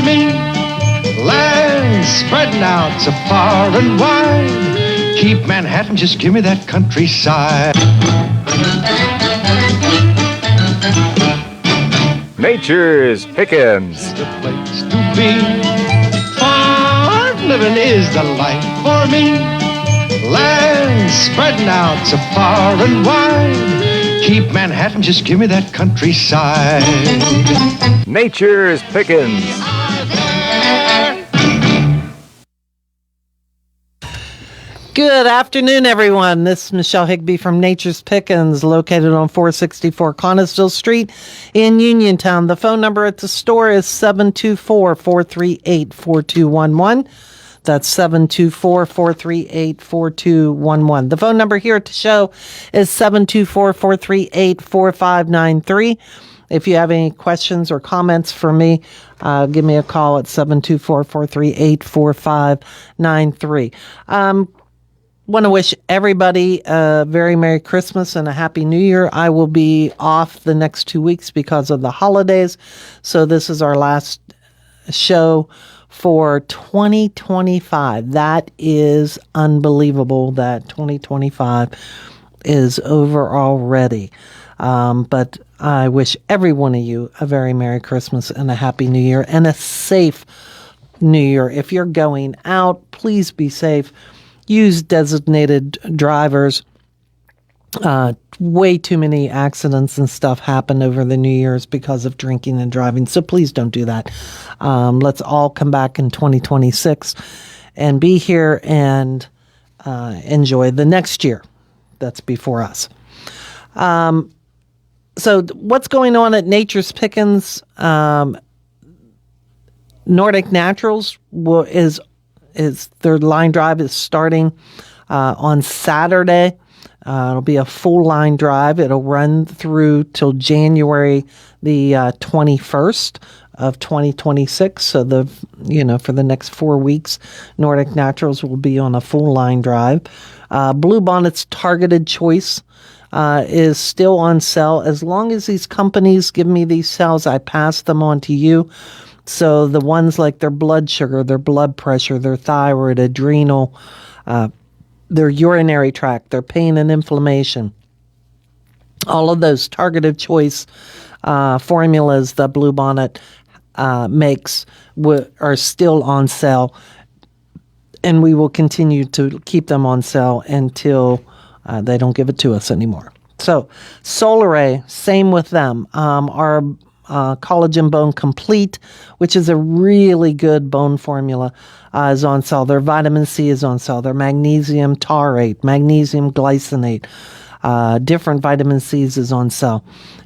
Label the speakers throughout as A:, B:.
A: me. Land spreading out so far and wide. Keep Manhattan, just give me that countryside.
B: Nature's Pickins.
A: The place to be. Farm living is the life for me. Land spreading out so far and wide. Keep Manhattan, just give me that countryside.
B: Nature's Pickins.
C: Good afternoon, everyone. This is Michelle Higbee from Nature's Pickins, located on 464 Conisville Street in Uniontown. The phone number at the store is 724-438-4211. That's 724-438-4211. The phone number here at the show is 724-438-4593. If you have any questions or comments for me, give me a call at 724-438-4593. Want to wish everybody a very Merry Christmas and a Happy New Year. I will be off the next 2 weeks because of the holidays. So this is our last show for 2025. That is unbelievable that 2025 is over already. But I wish every one of you a very Merry Christmas and a Happy New Year and a safe New Year. If you're going out, please be safe. Use designated drivers. Way too many accidents and stuff happen over the New Year's because of drinking and driving. So please don't do that. Let's all come back in 2026 and be here and enjoy the next year that's before us. So what's going on at Nature's Pickins? Nordic Naturals is their line drive is starting on Saturday. It'll be a full line drive. It'll run through till January the 21st of 2026. So for the next 4 weeks, Nordic Naturals will be on a full line drive. Bluebonnet's Targeted Choice is still on sale. As long as these companies give me these sales, I pass them on to you. So the ones like their blood sugar, their blood pressure, their thyroid, adrenal, their urinary tract, their pain and inflammation, all of those targeted choice formulas that Bluebonnet makes are still on sale, and we will continue to keep them on sale until they don't give it to us anymore. So Solaray, same with them. Our Collagen Bone Complete, which is a really good bone formula, is on sale. Their vitamin C is on sale. Their magnesium taurate, magnesium glycinate, different vitamin C's is on sale.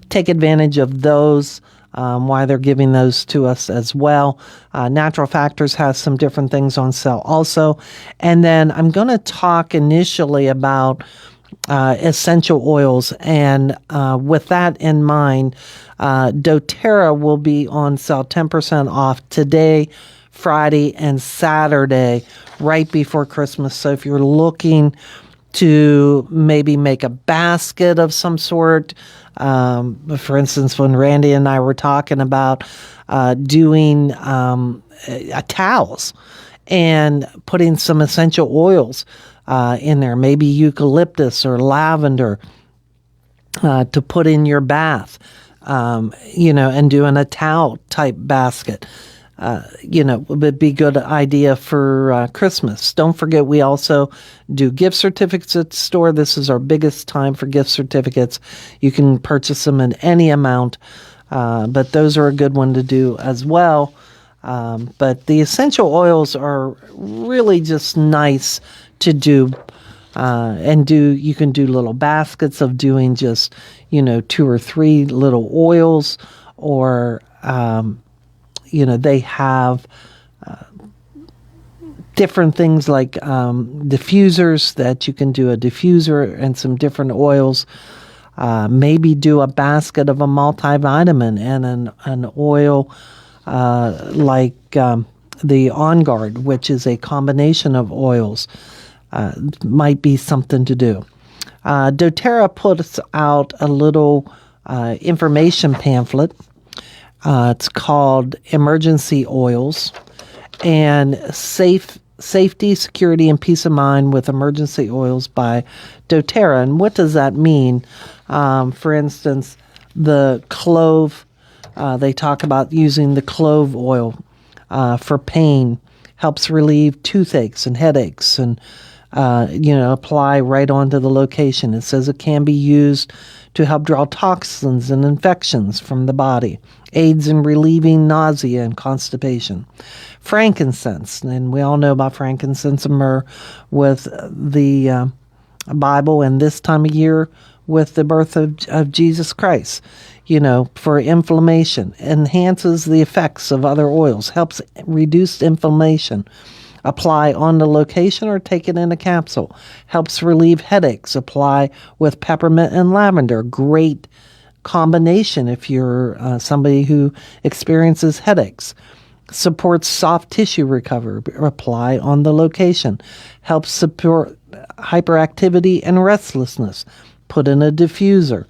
C: Take advantage of those, why they're giving those to us as well. Natural Factors has some different things on sale also. And then I'm going to talk initially about essential oils, and with that in mind, doTERRA will be on sale 10% off today, Friday, and Saturday, right before Christmas. So if you're looking to maybe make a basket of some sort, for instance, when Randy and I were talking about doing towels and putting some essential oils in there, maybe eucalyptus or lavender to put in your bath, and doing a towel type basket, would be a good idea for Christmas. Don't forget, we also do gift certificates at the store. This is our biggest time for gift certificates. You can purchase them in any amount, but those are a good one to do as well. But the essential oils are really just nice to do, you can do little baskets of doing just, 2 or 3 little oils, or, they have different things like diffusers that you can do a diffuser and some different oils. Maybe do a basket of a multivitamin and an oil like the On Guard, which is a combination of oils. Might be something to do. doTERRA puts out a little information pamphlet It's called Emergency Oils, and Safety, Security, and Peace of Mind with Emergency Oils by doTERRA. And what does that mean? For instance, the clove, they talk about using the clove oil for pain, helps relieve toothaches and headaches, and apply right onto the location. It says it can be used to help draw toxins and infections from the body, aids in relieving nausea and constipation. Frankincense, and we all know about frankincense and myrrh with the Bible, and this time of year with the birth of Jesus Christ. For inflammation, enhances the effects of other oils, helps reduce inflammation. Apply on the location or take it in a capsule. Helps relieve headaches. Apply with peppermint and lavender. Great combination if you're somebody who experiences headaches. Supports soft tissue recovery. Apply on the location. Helps support hyperactivity and restlessness. Put in a diffuser.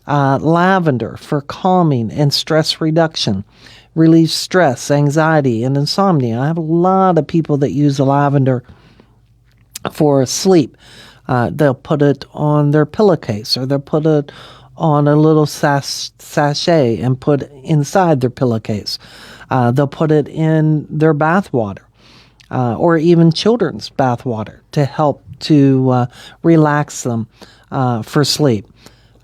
C: Lavender for calming and stress reduction. Relieves stress, anxiety, and insomnia. I have a lot of people that use the lavender for sleep. They'll put it on their pillowcase, or they'll put it on a little sachet and put it inside their pillowcase. They'll put it in their bath water, or even children's bath water to help to relax them for sleep.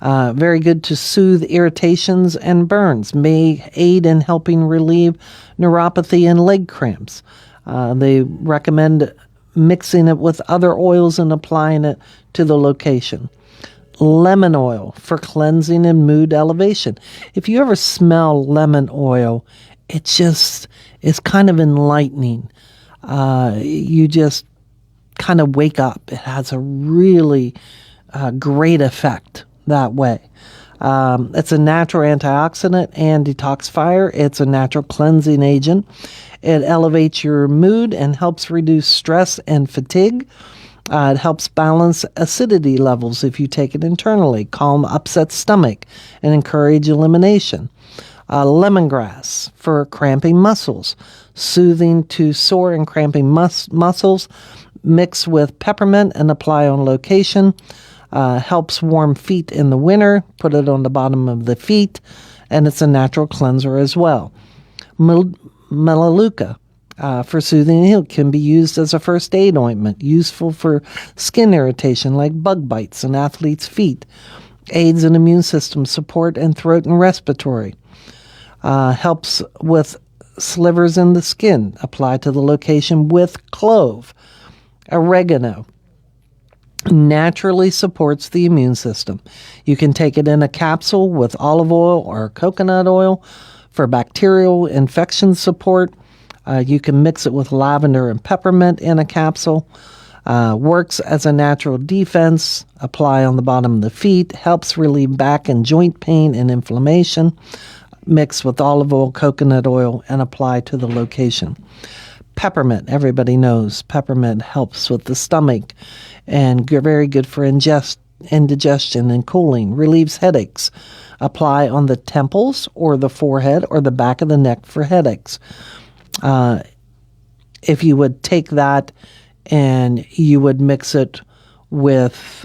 C: Very good to soothe irritations and burns. May aid in helping relieve neuropathy and leg cramps. They recommend mixing it with other oils and applying it to the location. Lemon oil for cleansing and mood elevation. If you ever smell lemon oil, it's kind of enlightening. You just kind of wake up. It has a really great effect that way. It's a natural antioxidant and detoxifier. It's a natural cleansing agent. It elevates your mood and helps reduce stress and fatigue. It helps balance acidity levels if you take it internally, calm upset stomach, and encourage elimination. Lemongrass for cramping muscles, soothing to sore and cramping muscles. Mix with peppermint and apply on location. Helps warm feet in the winter. Put it on the bottom of the feet, and it's a natural cleanser as well. Melaleuca for soothing and healing can be used as a first aid ointment, useful for skin irritation like bug bites on athletes' feet. Aids in immune system support and throat and respiratory. Helps with slivers in the skin. Apply to the location with clove. Oregano naturally supports the immune system. You can take it in a capsule with olive oil or coconut oil for bacterial infection support. You can mix it with lavender and peppermint in a capsule. Works as a natural defense. Apply on the bottom of the feet. Helps relieve back and joint pain and inflammation. Mix with olive oil, coconut oil, and apply to the location. Peppermint, everybody knows peppermint helps with the stomach and very good for indigestion and cooling. Relieves headaches. Apply on the temples or the forehead or the back of the neck for headaches. If you would take that and you would mix it with,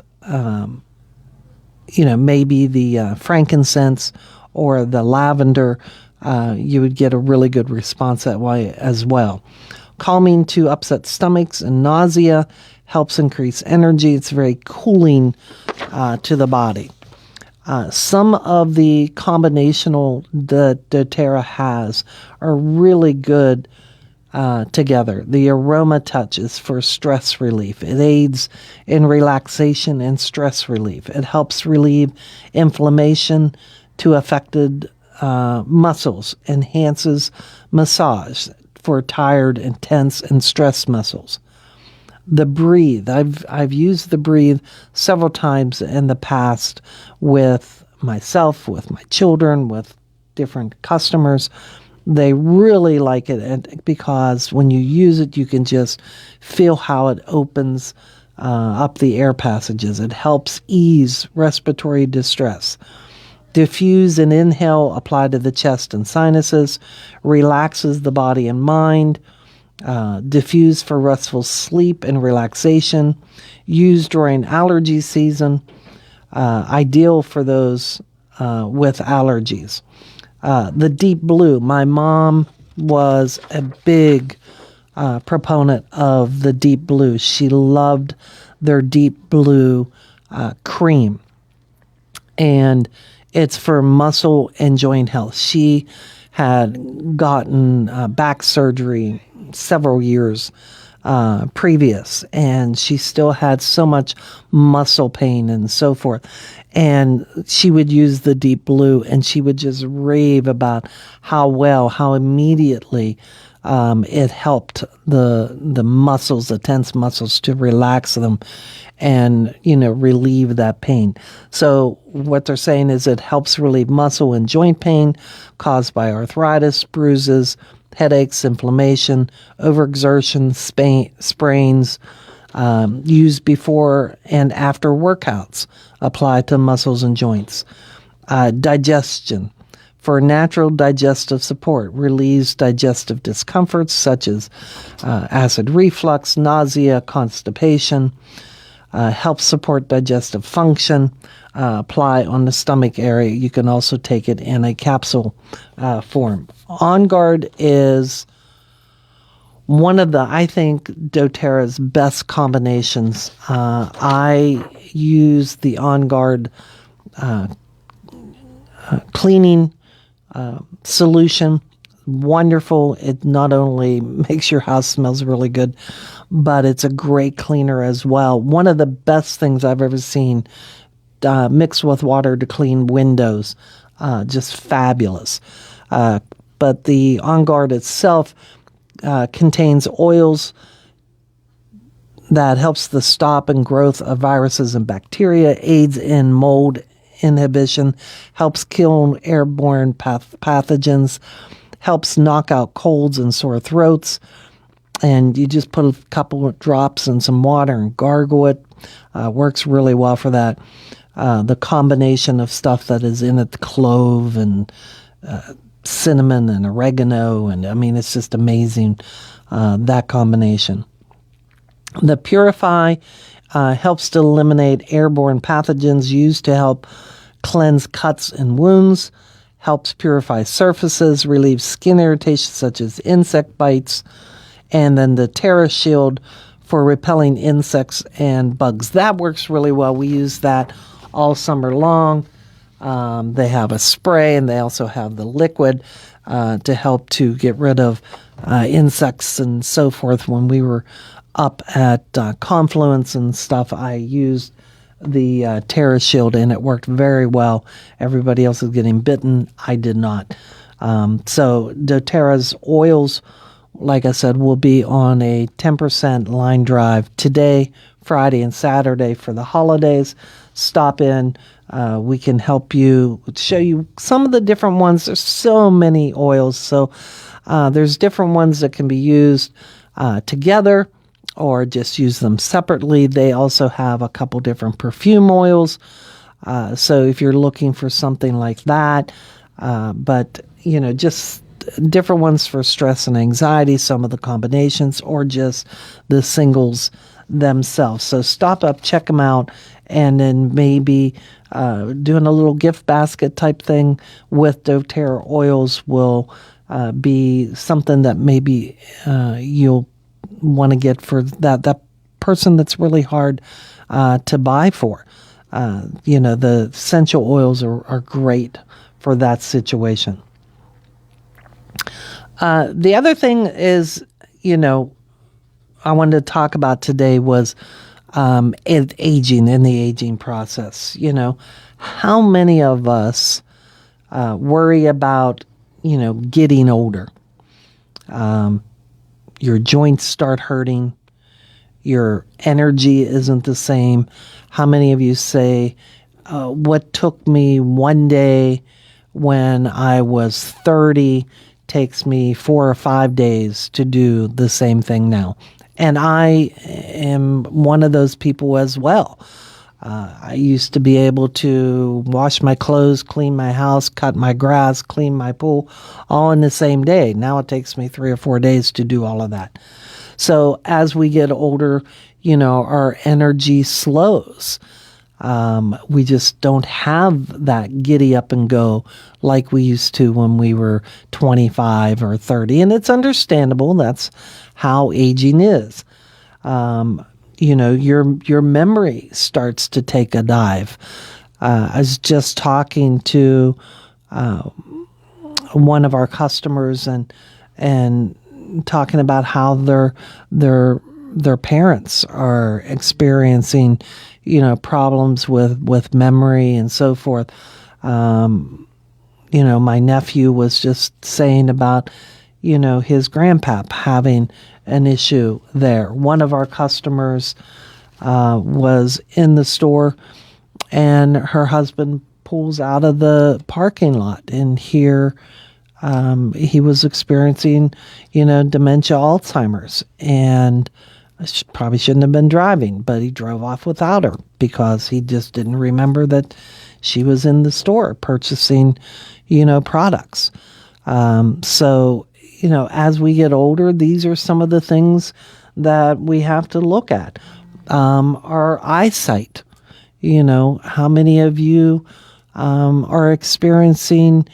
C: maybe the frankincense or the lavender, you would get a really good response that way as well. Calming to upset stomachs and nausea, helps increase energy. It's very cooling to the body. Some of the combinational that doTERRA has are really good together. The aroma touch is for stress relief. It aids in relaxation and stress relief. It helps relieve inflammation to affected muscles, enhances massage for tired and tense and stressed muscles. The Breathe. I've used the Breathe several times in the past with myself, with my children, with different customers. They really like it because when you use it, you can just feel how it opens up the air passages. It helps ease respiratory distress. Diffuse and inhale, apply to the chest and sinuses, relaxes the body and mind. Diffuse for restful sleep and relaxation. Used during allergy season. Ideal for those with allergies. The deep blue. My mom was a big proponent of the deep blue. She loved their deep blue cream. And it's for muscle and joint health. She had gotten back surgery several years previous, and she still had so much muscle pain and so forth. And she would use the deep blue, and she would just rave about how immediately it helped the muscles, the tense muscles, to relax them and, relieve that pain. So what they're saying is it helps relieve muscle and joint pain caused by arthritis, bruises, headaches, inflammation, overexertion, sprains, used before and after workouts, apply to muscles and joints. Digestion. For natural digestive support, relieves digestive discomforts such as acid reflux, nausea, constipation, helps support digestive function, apply on the stomach area. You can also take it in a capsule form. On Guard is one of I think, doTERRA's best combinations. I use the On Guard cleaning solution. Wonderful. It not only makes your house smells really good, but it's a great cleaner as well. One of the best things I've ever seen, mixed with water to clean windows. Just fabulous. But the On Guard itself contains oils that helps the stop and growth of viruses and bacteria, aids in mold inhibition, helps kill airborne pathogens, helps knock out colds and sore throats. And you just put a couple of drops in some water and gargle it. Works really well for that. The combination of stuff that is in it, the clove and cinnamon and oregano, and it's just amazing, that combination. The Purify helps to eliminate airborne pathogens, used to help cleanse cuts and wounds, helps purify surfaces, relieves skin irritation such as insect bites, and then the Terra Shield for repelling insects and bugs. That works really well. We use that all summer long. They have a spray, and they also have the liquid to help to get rid of insects and so forth. When we were up at Confluence and stuff, I used the Terra Shield, and it worked very well. Everybody else is getting bitten. I did not. So doTERRA's oils, like I said, will be on a 10% line drive today, Friday, and Saturday for the holidays. Stop in. We can help you, show you some of the different ones. There's so many oils. So there's different ones that can be used together or just use them separately. They also have a couple different perfume oils. So if you're looking for something like that, but, just different ones for stress and anxiety, some of the combinations, or just the singles themselves. So stop up, check them out, and then maybe doing a little gift basket type thing with doTERRA oils will be something that maybe you'll want to get for that person that's really hard to buy for. The essential oils are great for that situation. The other thing is, I wanted to talk about today was aging, in the aging process. How many of us worry about, getting older? Your joints start hurting. Your energy isn't the same. How many of you say, what took me one day when I was 30 takes me 4 or 5 days to do the same thing now? And I am one of those people as well. I used to be able to wash my clothes, clean my house, cut my grass, clean my pool, all in the same day. Now it takes me 3 or 4 days to do all of that. So as we get older, our energy slows. We just don't have that giddy up and go like we used to when we were 25 or 30. And it's understandable. That's how aging is. Your memory starts to take a dive. I was just talking to one of our customers and talking about how their parents are experiencing, problems with memory and so forth. My nephew was just saying about, his grandpap having an issue there. One of our customers was in the store, and her husband pulls out of the parking lot, and here he was experiencing, dementia, Alzheimer's, and probably shouldn't have been driving, but he drove off without her because he just didn't remember that she was in the store purchasing, products. So, as we get older, these are some of the things that we have to look at. Our eyesight, how many of you are experiencing,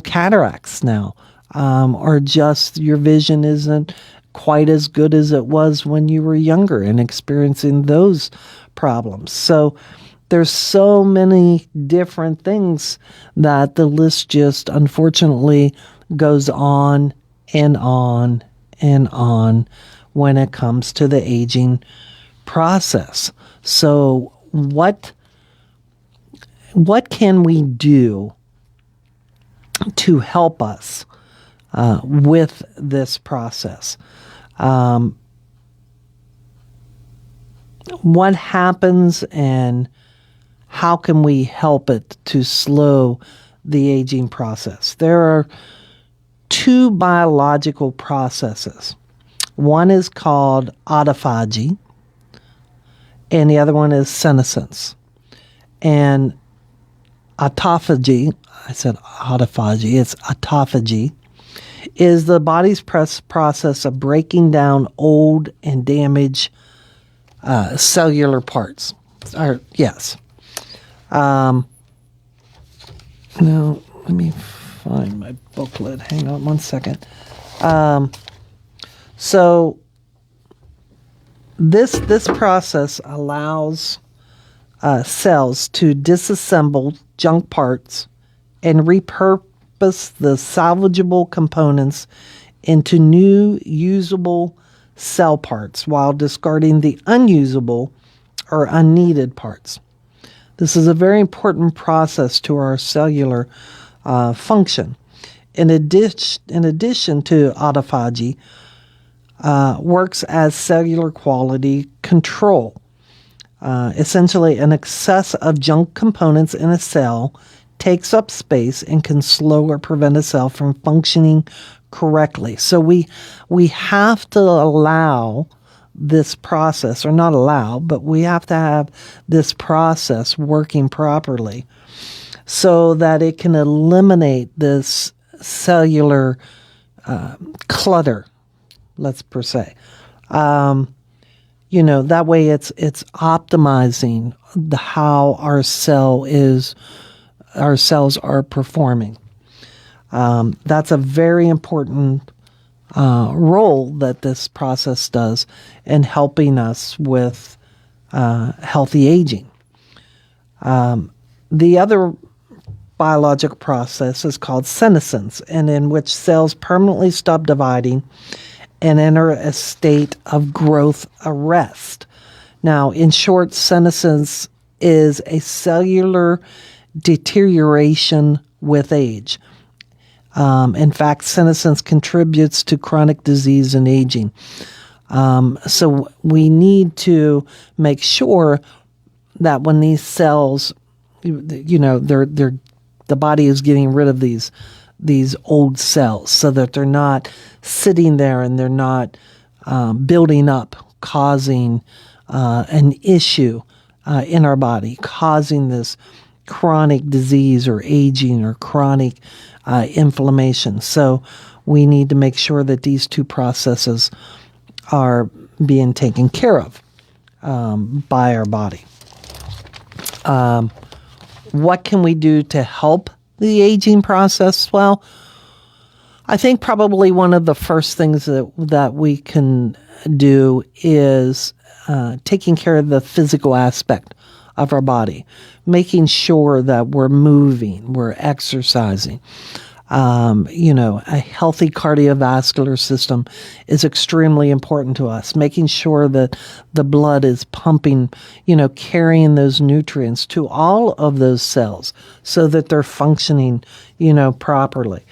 C: cataracts now, or just your vision isn't quite as good as it was when you were younger and experiencing those problems. So there's so many different things that the list just unfortunately goes on and on and on when it comes to the aging process. So what can we do to help us with this process? What happens and how can we help it to slow the aging process? There are 2 biological processes. One is called autophagy, and the other one is senescence. And autophagy, I said autophagy, it's autophagy, is the body's process of breaking down old and damaged cellular parts. Yes. Now, let me find my booklet. Hang on one second. So this process allows cells to disassemble junk parts and repurpose the salvageable components into new usable cell parts while discarding the unusable or unneeded parts. This is a very important process to our cellular function. In addition to autophagy, works as cellular quality control. Essentially, an excess of junk components in a cell takes up space and can slow or prevent a cell from functioning correctly. So we have to allow this process, or not allow, but we have to have this process working properly so that it can eliminate this cellular clutter, let's per se. That way it's optimizing how our cells are performing. That's a very important role that this process does in helping us with healthy aging. The other biological process is called senescence, and in which cells permanently stop dividing and enter a state of growth arrest. Now, in short, senescence is a cellular deterioration with age. In fact, senescence contributes to chronic disease and aging. So we need to make sure that when these cells, the body is getting rid of these old cells so that they're not sitting there and they're not building up, causing an issue in our body, causing this chronic disease or aging or chronic inflammation. So we need to make sure that these two processes are being taken care of by our body. What can we do to help the aging process? Well, I think probably one of the first things that we can do is taking care of the physical aspect of our body, making sure that we're moving, we're exercising. A healthy cardiovascular system is extremely important to us, making sure that the blood is pumping, carrying those nutrients to all of those cells so that they're functioning, properly.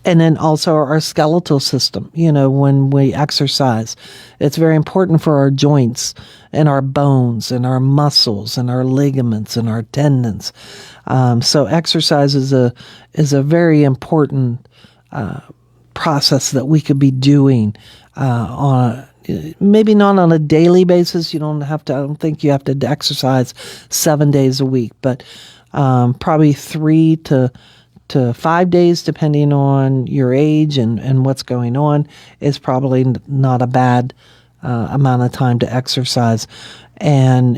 C: And then also our skeletal system, when we exercise, it's very important for our joints and our bones and our muscles and our ligaments and our tendons. So exercise is a very important process that we could be doing maybe not on a daily basis. I don't think you have to exercise 7 days a week, but probably 3 to 5 days, depending on your age and what's going on, is probably not a bad amount of time to exercise. And,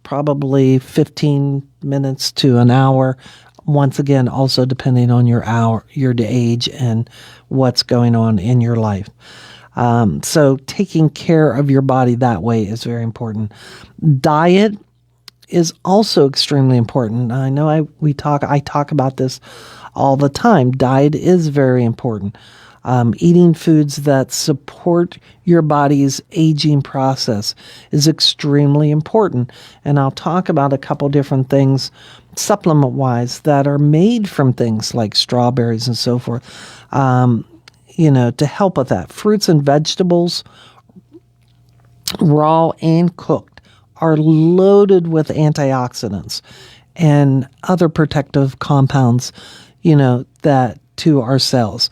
C: probably 15 minutes to an hour, once again, also depending on your age and what's going on in your life. So taking care of your body that way is very important. Diet is also extremely important. I know I talk about this all the time. Diet is very important. Eating foods that support your body's aging process is extremely important. And I'll talk about a couple different things supplement-wise that are made from things like strawberries and so forth, to help with that. Fruits and vegetables, raw and cooked, are loaded with antioxidants and other protective compounds, that to our cells.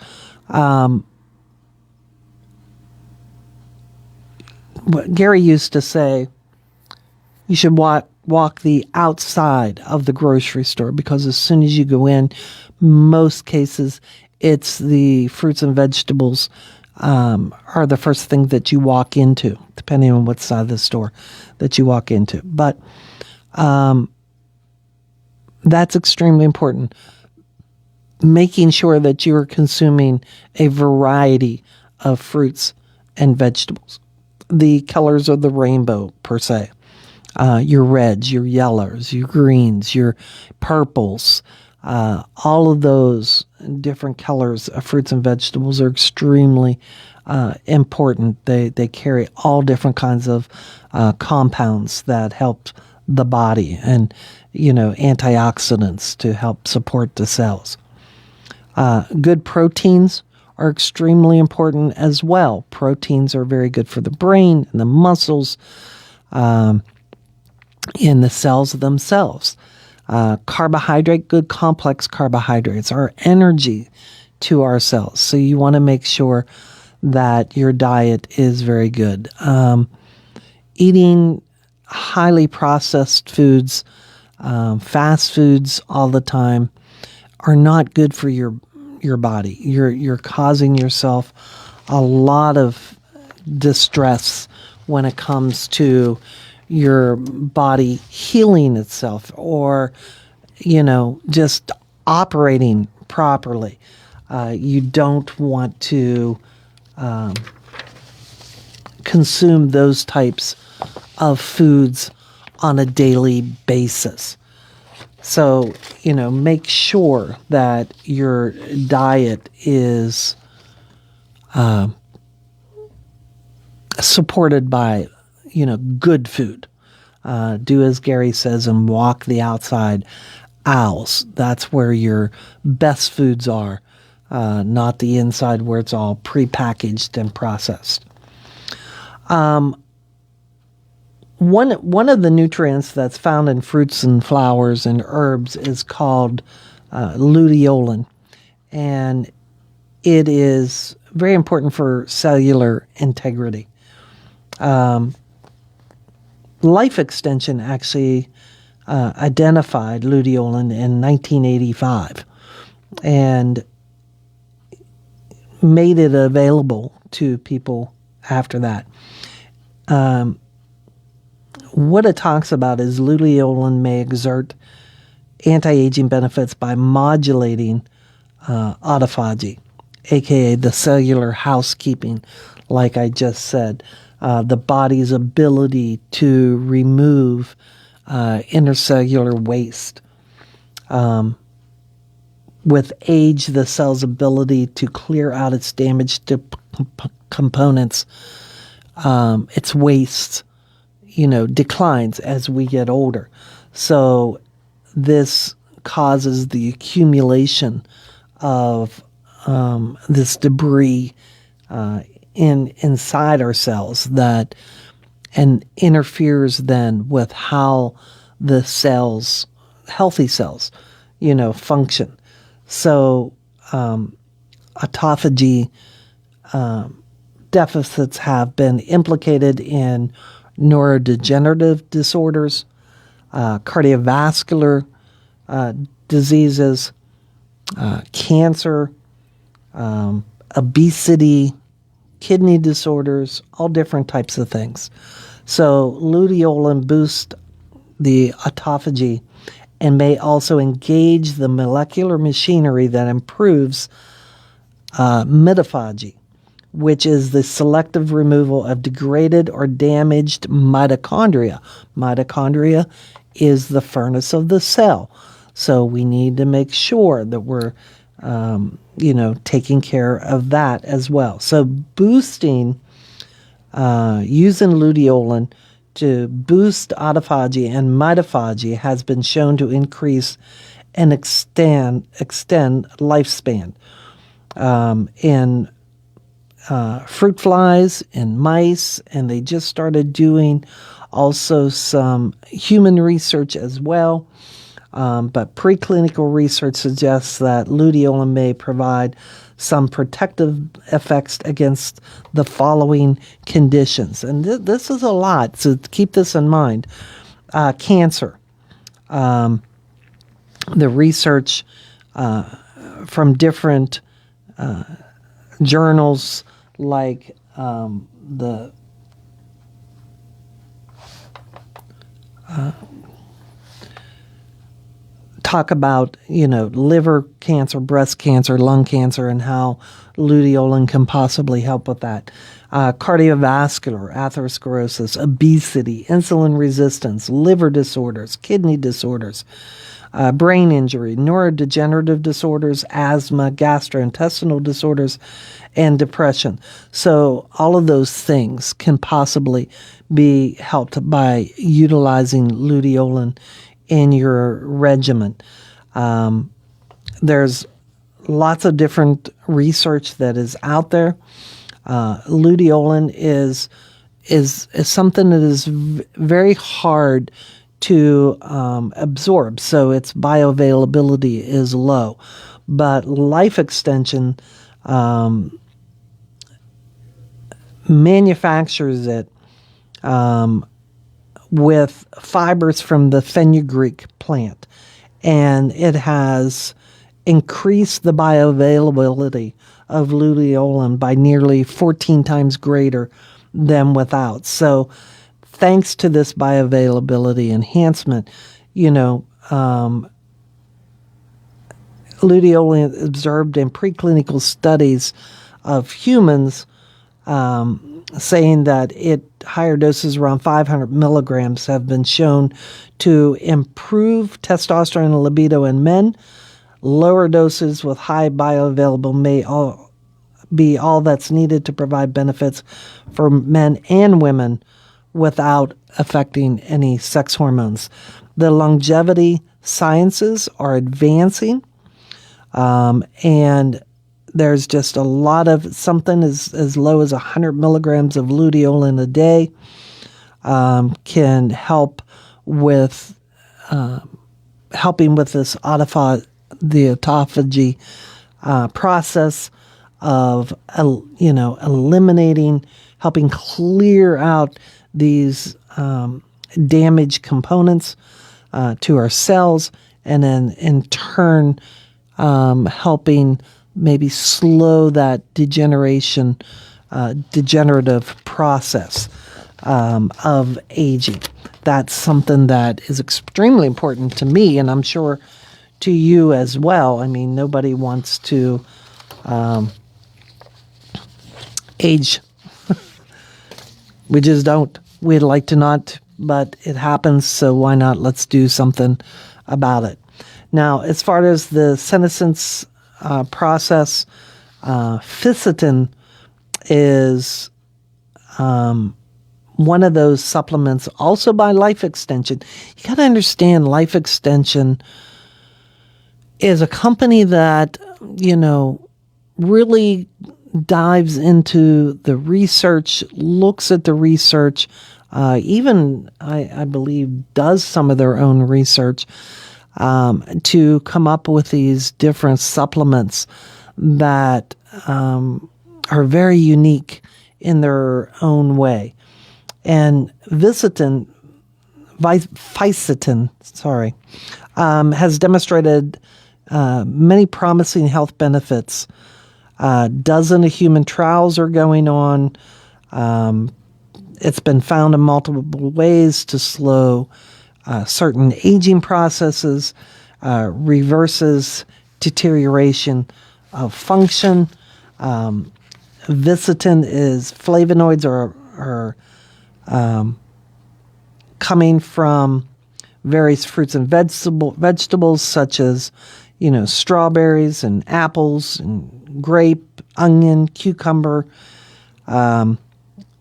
C: What Gary used to say, you should walk the outside of the grocery store, because as soon as you go in, most cases, it's the fruits and vegetables are the first thing that you walk into, depending on what side of the store that you walk into. But that's extremely important. Making sure that you are consuming a variety of fruits and vegetables. The colors of the rainbow, per se. Your reds, your yellows, your greens, your purples. All of those different colors of fruits and vegetables are extremely important. They carry all different kinds of compounds that help the body, and antioxidants to help support the cells. Good proteins are extremely important as well. Proteins are very good for the brain and the muscles, in the cells themselves. Good complex carbohydrates are energy to our cells. So you want to make sure that your diet is very good. Eating highly processed foods, fast foods all the time, are not good for your body. You're causing yourself a lot of distress when it comes to your body healing itself, or just operating properly. You don't want to consume those types of foods on a daily basis. So, make sure that your diet is supported by, good food. Do as Gary says and walk the outside aisles. That's where your best foods are, not the inside where it's all prepackaged and processed. One of the nutrients that's found in fruits and flowers and herbs is called luteolin, and it is very important for cellular integrity. Life Extension actually identified luteolin in 1985 and made it available to people after that. What it talks about is luteolin may exert anti-aging benefits by modulating autophagy, aka the cellular housekeeping, like I just said, the body's ability to remove intercellular waste. With age, the cell's ability to clear out its damaged components, its waste, declines as we get older. So this causes the accumulation of this debris inside our cells and interferes then with how the cells, healthy cells, function. So autophagy deficits have been implicated in neurodegenerative disorders, cardiovascular diseases, cancer, obesity, kidney disorders, all different types of things. So luteolin boosts the autophagy and may also engage the molecular machinery that improves mitophagy, which is the selective removal of degraded or damaged mitochondria. Mitochondria is the furnace of the cell. So we need to make sure that we're, taking care of that as well. So boosting, using luteolin to boost autophagy and mitophagy has been shown to increase and extend lifespan. In fruit flies, in mice, and they just started doing also some human research as well. But preclinical research suggests that luteolin may provide some protective effects against the following conditions. And this is a lot, so keep this in mind. Cancer. The research from different journals like the talk about, liver cancer, breast cancer, lung cancer, and how luteolin can possibly help with that. Cardiovascular, atherosclerosis, obesity, insulin resistance, liver disorders, kidney disorders, brain injury, neurodegenerative disorders, asthma, gastrointestinal disorders, and depression. So all of those things can possibly be helped by utilizing luteolin in your regimen. There's lots of different research that is out there. Luteolin is something that is very hard to absorb, so its bioavailability is low. But Life Extension manufactures it with fibers from the fenugreek plant, and it has increased the bioavailability of luteolin by nearly 14 times greater than without. So thanks to this bioavailability enhancement, luteolin observed in preclinical studies of humans saying that higher doses around 500 milligrams have been shown to improve testosterone and libido in men. Lower doses with high bioavailable may be all that's needed to provide benefits for men and women without affecting any sex hormones. The longevity sciences are advancing, and there's just a lot of something as low as 100 milligrams of luteolin a day can help with helping with this autophagy process of eliminating, helping clear out these damaged components to our cells, and then in turn helping maybe slow that degenerative process of aging. That's something that is extremely important to me, and I'm sure to you as well. I mean, nobody wants to age. We just don't. We'd like to not, but it happens, so why not? Let's do something about it. Now, as far as the senescence process, Ficitin is one of those supplements, also by Life Extension. You got to understand, Life Extension is a company that, really dives into the research, looks at the research, even, I believe, does some of their own research to come up with these different supplements that are very unique in their own way. And Ficitin, has demonstrated many promising health benefits. Dozen of human trials are going on. It's been found in multiple ways to slow certain aging processes, reverses deterioration of function. Ficitin is flavonoids are coming from various fruits and vegetables such as, strawberries and apples and grape, onion, cucumber.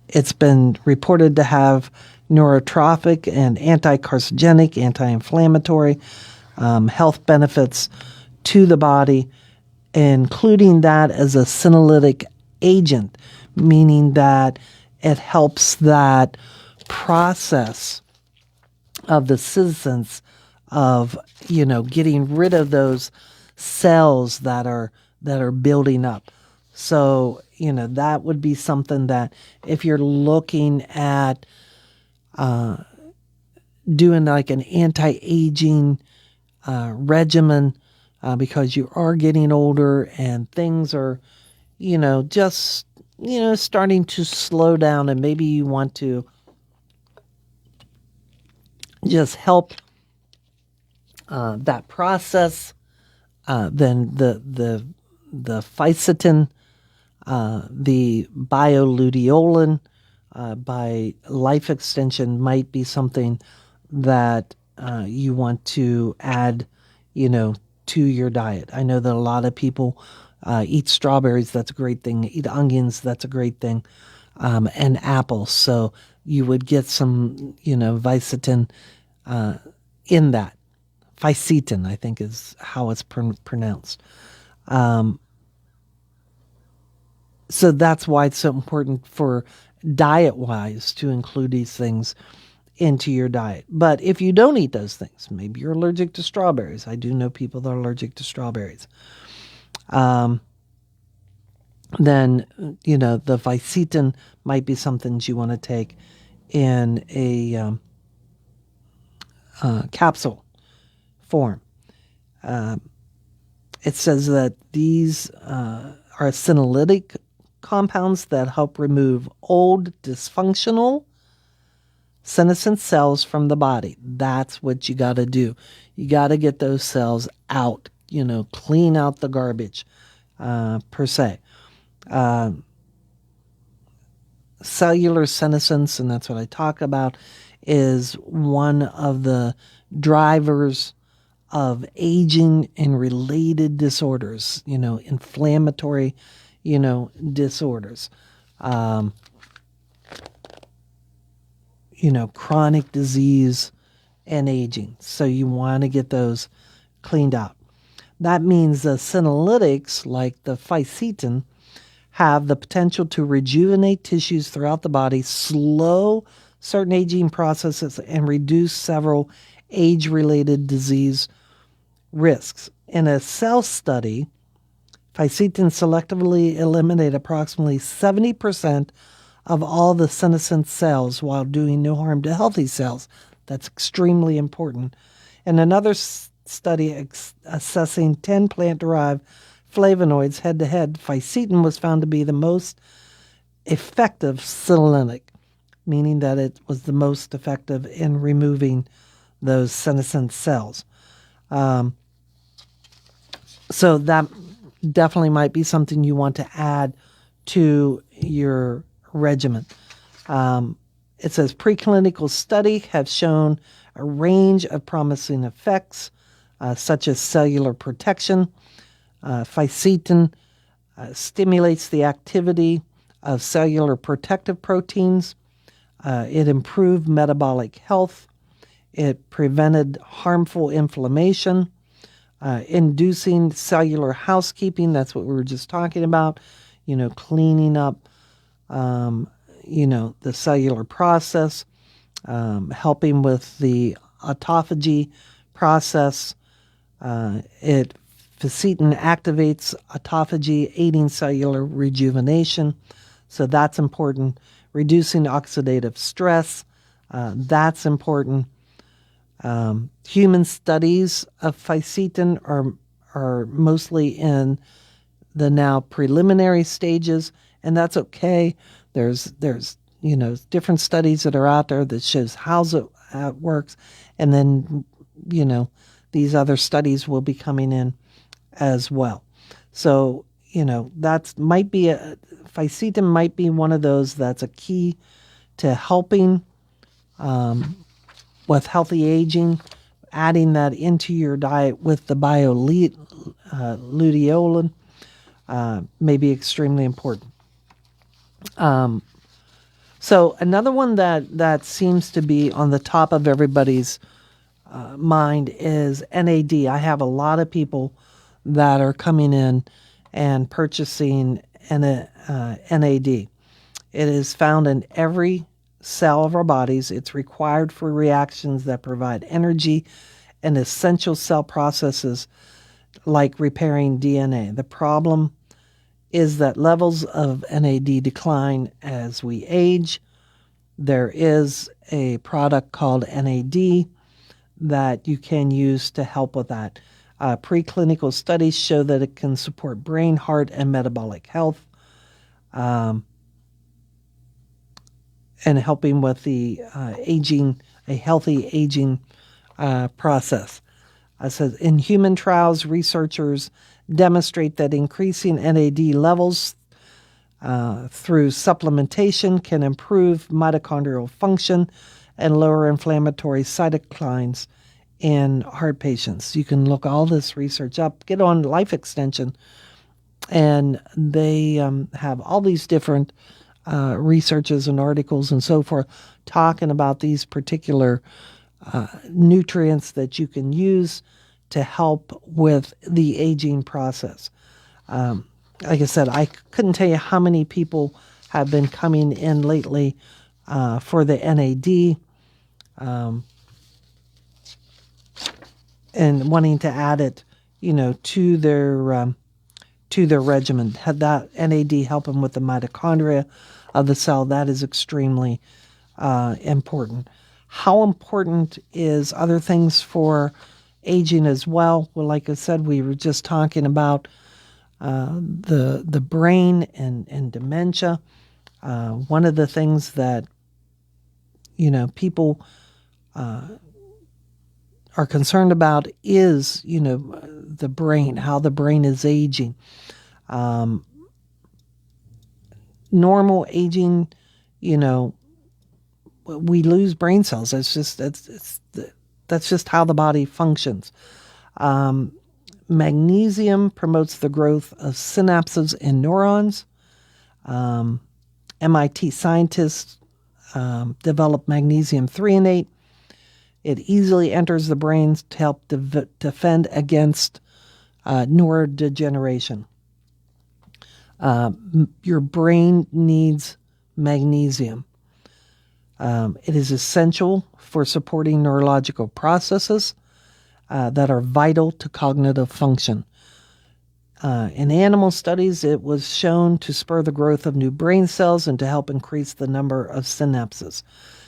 C: It's been reported to have neurotropic and anti-carcinogenic, anti-inflammatory health benefits to the body, including that as a senolytic agent, meaning that it helps that process of the senescence of, getting rid of those cells that are building up. So, that would be something that if you're looking at doing like an anti-aging regimen because you are getting older and things are, just, starting to slow down, and maybe you want to just help that process, then the Ficitin, the bioluteolin by Life Extension might be something that you want to add, to your diet. I know that a lot of people eat strawberries. That's a great thing. Eat onions. That's a great thing. And apples. So you would get some, Ficitin in that. Ficitin, I think, is how it's pronounced. So that's why it's so important for diet-wise to include these things into your diet. But if you don't eat those things, maybe you're allergic to strawberries. I do know people that are allergic to strawberries. Then, the Ficitin might be something you want to take in a capsule form. It says that these are senolytic compounds that help remove old, dysfunctional senescent cells from the body. That's what you got to do. You got to get those cells out, clean out the garbage, per se. Cellular senescence, and that's what I talk about, is one of the drivers of aging and related disorders, inflammatory, disorders, chronic disease and aging. So you want to get those cleaned out. That means the senolytics, like the Ficitin, have the potential to rejuvenate tissues throughout the body, slow certain aging processes, and reduce several age-related disease risks. In a cell study, Ficitin selectively eliminated approximately 70% of all the senescent cells while doing no harm to healthy cells. That's extremely important. In another study assessing 10 plant-derived flavonoids head-to-head, fisetin was found to be the most effective senolytic, meaning that it was the most effective in removing those senescent cells. So that definitely might be something you want to add to your regimen. It says preclinical study have shown a range of promising effects, such as cellular protection. Fisetin stimulates the activity of cellular protective proteins. It improved metabolic health. It prevented harmful inflammation, inducing cellular housekeeping. That's what we were just talking about, cleaning up, the cellular process, helping with the autophagy process. Fisetin activates autophagy, aiding cellular rejuvenation. So that's important. Reducing oxidative stress, that's important. Human studies of fisetin are mostly in the now preliminary stages, and that's okay. There's different studies that are out there that shows how it works, and then these other studies will be coming in as well. So fisetin might be one of those that's a key to helping with healthy aging. Adding that into your diet with the luteolin may be extremely important. So another one that seems to be on the top of everybody's mind is NAD. I have a lot of people that are coming in and purchasing NAD. It is found in every cell of our bodies. It's required for reactions that provide energy and essential cell processes like repairing DNA. The problem is that levels of NAD decline as we age. There is a product called NAD that you can use to help with that. Preclinical studies show that it can support brain, heart, and metabolic health, and helping with the a healthy aging process. It says in human trials, researchers demonstrate that increasing NAD levels through supplementation can improve mitochondrial function and lower inflammatory cytokines in heart patients. You can look all this research up, get on Life Extension, and they have all these different researches and articles and so forth talking about these particular nutrients that you can use to help with the aging process. Like I said, I couldn't tell you how many people have been coming in lately for the NAD and wanting to add it, to their regimen. Had that NAD help them with the mitochondria of the cell. That is extremely important. How important is other things for aging as well? Well, like I said, we were just talking about the brain and dementia. One of the things that people are concerned about is the brain, how the brain is aging. Normal aging, we lose brain cells. That's just how the body functions. Magnesium promotes the growth of synapses in neurons. MIT scientists developed magnesium threonate. It easily enters the brain to help defend against neurodegeneration. Your brain needs magnesium. It is essential for supporting neurological processes that are vital to cognitive function. In animal studies, it was shown to spur the growth of new brain cells and to help increase the number of synapses.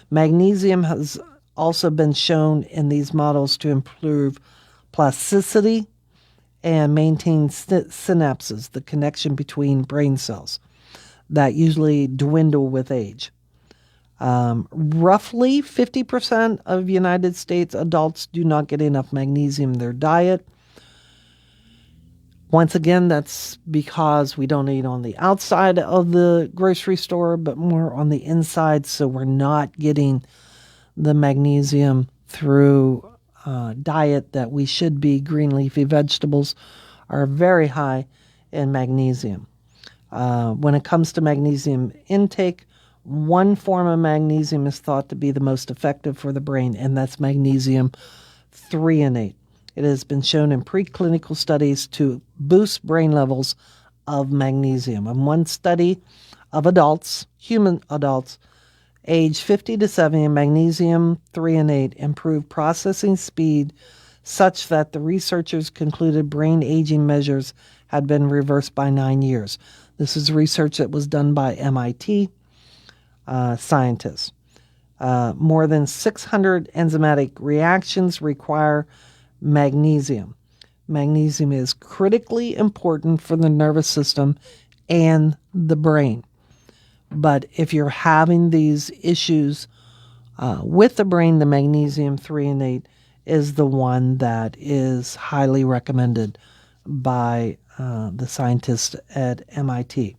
C: Magnesium has also been shown in these models to improve plasticity and maintain synapses, the connection between brain cells that usually dwindle with age. Roughly 50% of United States adults do not get enough magnesium in their diet. Once again, that's because we don't eat on the outside of the grocery store, but more on the inside, so we're not getting the magnesium through diet that we should be. Green leafy vegetables are very high in magnesium. When it comes to magnesium intake, one form of magnesium is thought to be the most effective for the brain, and that's magnesium threonate. It has been shown in preclinical studies to boost brain levels of magnesium. In one study of adults, human adults, age 50 to 70, magnesium threonate improved processing speed such that the researchers concluded brain aging measures had been reversed by 9 years. This is research that was done by MIT scientists. More than 600 enzymatic reactions require magnesium. Magnesium is critically important for the nervous system and the brain. But if you're having these issues with the brain, the magnesium threonate is the one that is highly recommended by the scientists at MIT.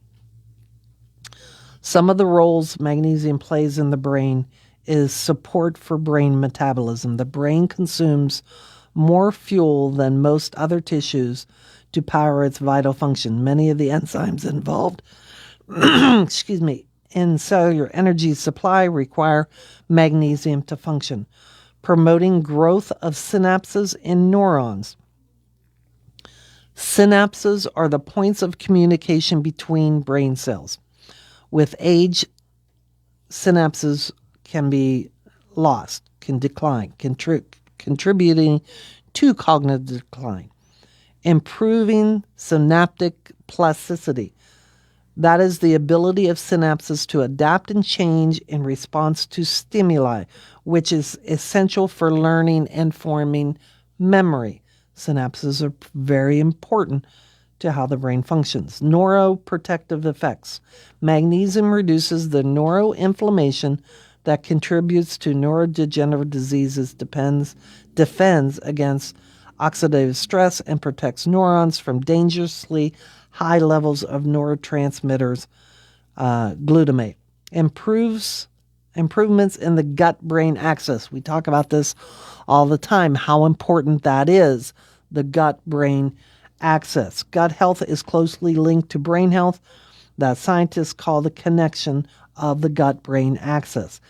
C: Some of the roles magnesium plays in the brain is support for brain metabolism. The brain consumes more fuel than most other tissues to power its vital function. Many of the enzymes involved in cellular energy supply require magnesium to function, promoting growth of synapses in neurons. Synapses are the points of communication between brain cells. With age, synapses can be lost, can decline, contributing to cognitive decline. Improving synaptic plasticity. That is the ability of synapses to adapt and change in response to stimuli, which is essential for learning and forming memory. Synapses are very important to how the brain functions. Neuroprotective effects. Magnesium reduces the neuroinflammation that contributes to neurodegenerative diseases, defends against oxidative stress, and protects neurons from dangerously high levels of neurotransmitters, glutamate. Improvements in the gut-brain axis. We talk about this all the time, how important that is, the gut-brain axis. Gut health is closely linked to brain health, that scientists call the connection of the gut-brain axis.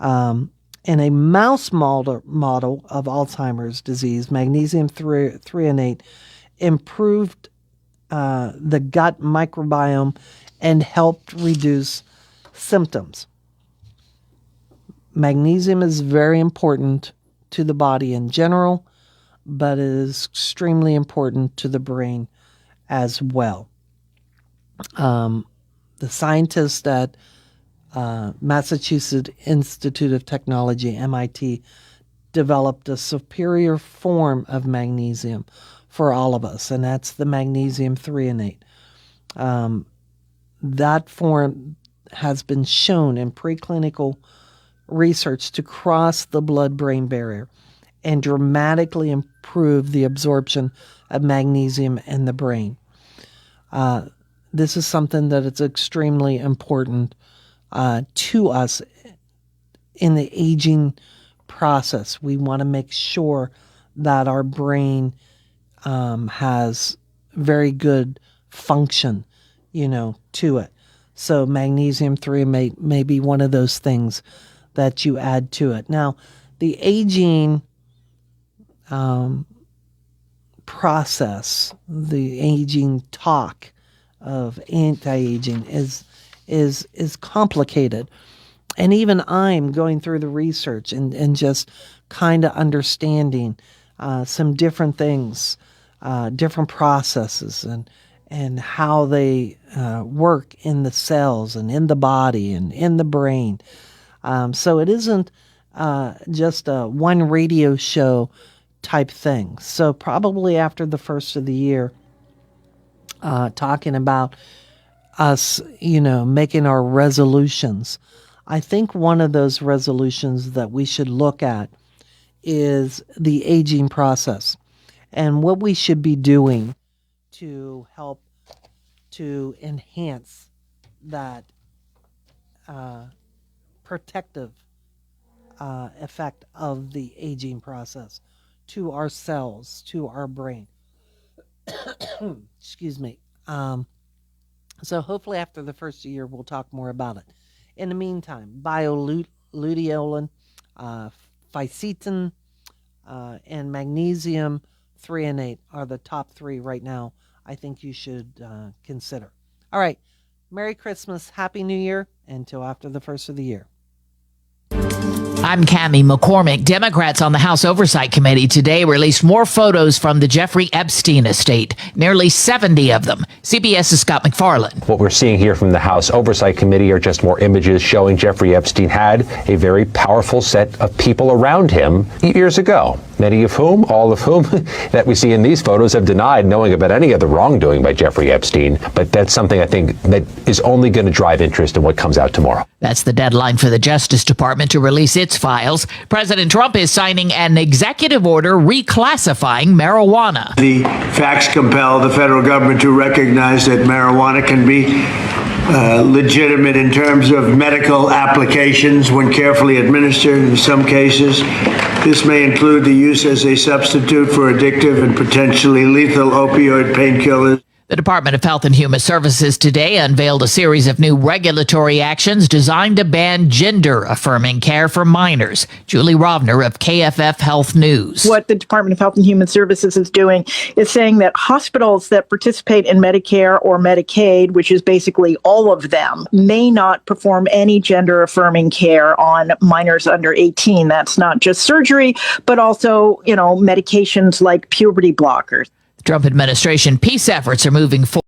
C: In a mouse model of Alzheimer's disease, magnesium threonate improved the gut microbiome and helped reduce symptoms. Magnesium is very important to the body in general, but it is extremely important to the brain as well. The scientists at Massachusetts Institute of Technology, MIT, developed a superior form of magnesium for all of us, and that's the magnesium threonate. That form has been shown in preclinical research to cross the blood-brain barrier and dramatically improve the absorption of magnesium in the brain. This is something that is extremely important to us in the aging process. We want to make sure that our brain has very good function, to it. So magnesium threonate may be one of those things that you add to it. Now, the aging process, the aging talk of anti-aging is complicated. And even I'm going through the research and just kind of understanding some different things different processes and how they work in the cells and in the body and in the brain. So it isn't just a one radio show type thing. So probably after the first of the year, talking about us, making our resolutions. I think one of those resolutions that we should look at is the aging process and what we should be doing to help to enhance that protective effect of the aging process to our cells, to our brain. Excuse me. So hopefully after the first year, we'll talk more about it. In the meantime, bioluteolin, fisetin, and magnesium 3 and 8 are the top 3 right now I think you should consider. All right. Merry Christmas, Happy New Year, until after the first of the year.
D: I'm Cammie McCormick. Democrats on the House Oversight Committee today released more photos from the Jeffrey Epstein estate, nearly 70 of them. CBS's Scott McFarland.
E: What we're seeing here from the House Oversight Committee are just more images showing Jeffrey Epstein had a very powerful set of people around him years ago. Many of whom, all of whom, that we see in these photos have denied knowing about any of the wrongdoing by Jeffrey Epstein. But that's something I think that is only going to drive interest in what comes out tomorrow.
D: That's the deadline for the Justice Department to release its files. President Trump is signing an executive order reclassifying marijuana.
F: The facts compel the federal government to recognize that marijuana can be legitimate in terms of medical applications when carefully administered. In some cases, this may include the use as a substitute for addictive and potentially lethal opioid painkillers.
D: The Department of Health and Human Services today unveiled a series of new regulatory actions designed to ban gender-affirming care for minors. Julie Rovner of KFF Health News.
G: What the Department of Health and Human Services is doing is saying that hospitals that participate in Medicare or Medicaid, which is basically all of them, may not perform any gender-affirming care on minors under 18. That's not just surgery, but also, medications like puberty blockers.
D: The Trump administration peace efforts are moving forward.